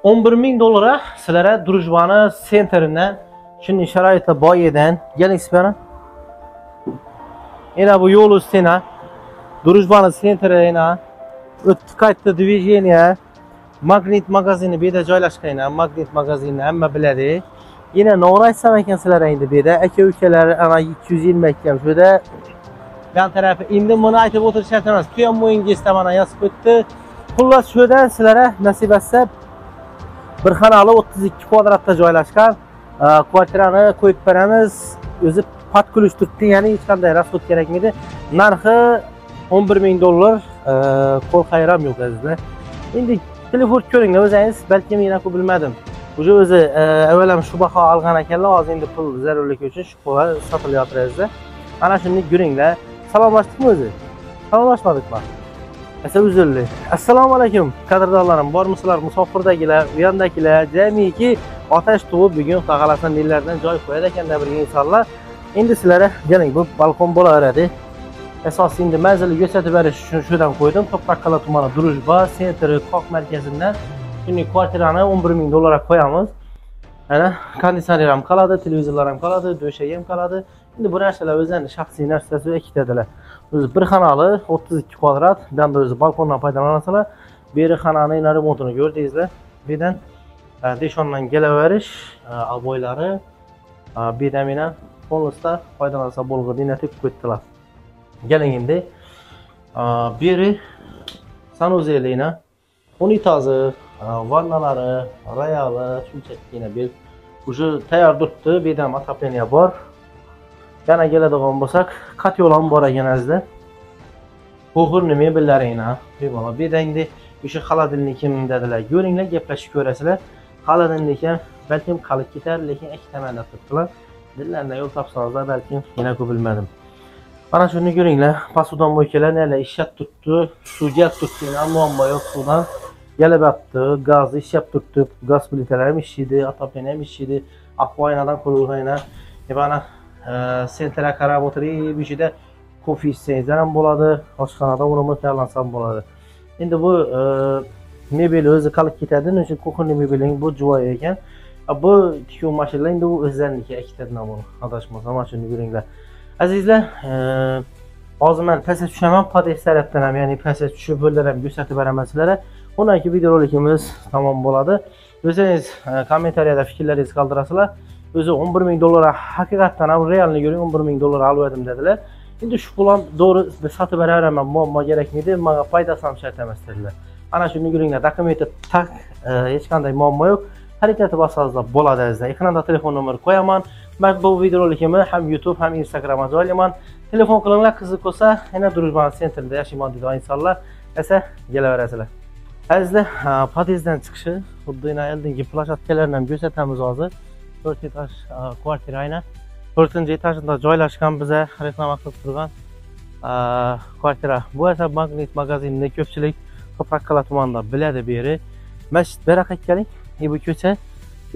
11.000 dolara sizlere Drujbani senterinden, şimdi şarayetli boyeden gelin sizlere. Yine bu yol üstüne Drujbani senterine ötü kayıtlı движение Magnit magazini bir de joylashgan, Magnit magazini hamma biladi. Yine ne uğraşsam ekan sizlere endi bir de aka ukalar ana 220 ekan şurada. Ben tarafı indi bunu aytib o'tirish shart emas. Tuyan mo'yingizda mana yozib o'tdi. Xullas şuradan sizlere nasip etse bir xonali 32 kvadratda joylashgan kvartirani qo'yib beramiz. O'zi pat kulish turibdi, ya'ni hech qanday rasxod kerakmaydi. Narxi 11.000 dollar, qo'l qayram yo'q azizlar. Endi telefon ko'ringlar o'zingiz, balki men aka bilmadim. O'zi avval ham shu baho olgan ekanlar, hozir endi pul zarurligi uchun shu qo'la sotilyapti azizlar. Ana shuni ko'ringlar. Salomlashdikmi o'zi? Salomlashmadikmi? Asa uzrli. Assalomu alaykum qadrdonlarim, bormisizlar? Musofirdagilar, u yandagilar, jamiki otash tug'ib bugun xudo xolasa nelardan joy qo'yadi ekanda bir insonlar. Endi sizlarga keling, bu balkon bo'laveradi. Asosiy endi manzilni ko'rsatib berish uchun shundan qo'ydim. To'qaqala tumani Drujbani sentri Qoq markazidan shuni kvartirani 11.000 dollarga qo'yamiz. Ana konditsioner ham qoladi, televizorlar ham qoladi, döşek ham qoladi. Endi bu narsalar o'zlarining shaxsiy narsasi ikkitadilar. O'zi bir xonali 32 kvadrat, bunda o'zi balkondan foydalanasalar, beri xonani remontini ko'rdingizlar. Bu yerdan deshondan kelaverish, aboylari, bu yerdan mena polnosda foydalansa bo'lg'idi natib qo'ydilar. Keling endi. Beri sanuzeliğine, unitazi, vannalari, royali, shunchaki bir уже tayyor turibdi. Bu yerdan отопление bor. Yana keladigan bo'lsak, qatyol ham bor ekan azizlar. Qo'g'irni mebellaringni, bemalol. Bu yerda endi o'sha xolodilnikim dedilar. Ko'ringlar, gaplashib ko'rasizlar. Xolodilnik ham balkim qolib ketar, lekin ikki tomonda turibdilar. Dillardan yo'l topsangiz balkim yana ko'p bilmadim. Mana shuni ko'ringlar, pasudan mo'ykalar nelar ishlab turibdi, suv kelib turibdi, muammo yo'q suvdan. Kelib yotdi, gaz ishlab turibdi, gaz plitalar ham ishlaydi, отопление ham ishlaydi, akvaynadan qurilgan. Mana sentra qarab o'tirib, ichida kofe içsangizlar ham bo'ladi, oshxonada uni tayyorlansa ham bo'ladi. Endi bu mebel o'zi qolib ketadi, o'sha kuxonli mebeling bu joy ekan. Bu tikuv mashinalar endi u o'zlariniki ikkitadan buni adashmasam, mana shuni ko'ringlar. Azizlar, hozir men pastga tushaman, podest tarafdan ham, ya'ni pastga tushib bo'llar ham ko'rsatib beraman sizlarga. Undan keyin videorolikimiz tamom bo'ladi. O'zingiz kommentariyada fikrlaringizni qoldirasizlar. O'zi 11.000 dollara haqiqatan ham realni ko'ring, 11.000 dollar oldim dedilar. Endi shu pul ham to'g'ri sotib beraveraman, muammo kerakmaydi, menga foydasi ham shart emas dedilar. Ana shuni ko'ringlar, dokumenti tak, hech qanday muammo yo'q. Harakati bossangiz bo'ladi azizlar. Ekranda telefon nomeri qo'yaman. Men bu videorolikimni ham YouTube ham Instagramga joylayman. Telefon qilinglar, qiziq bo'lsa, yana Drujbani sentrida yashayman deydigan insonlar esa kelaverasizlar. Azizlar, podyezddan chiqishi xuddi oldingi plashatkalarni ham ko'rsatamiz hozir. 4 etaj kvartira aynan 4-etajda joylashgan biza reklama qilib turgan kvartira. Bu esa Magnit magazinini ko'pchilik To'qaqala tumanida biladi beri. Masjid beraqa keling. Bu ko'cha,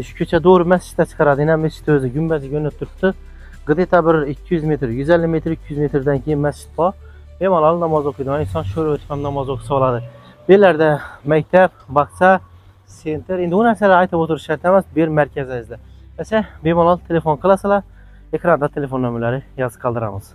shu ko'cha to'g'ri masjidga chiqaradi. Yana masjid o'zi gumbazi ko'rinib turibdi. Где-то bir 200 metr, 150 metr, 200 metrdan keyin masjid bor. Bemalol namoz o'qiydigan inson shu o'tib ham namoz o'qisa oladi. Bu yerlarda maktab, bog'cha, sentr, endi u narsalar aytib o'tirish shart emas, bir markazingizda. Esa bemalol telefon qilasizlar, ekranda telefon nomerlari yozib qoldiramiz.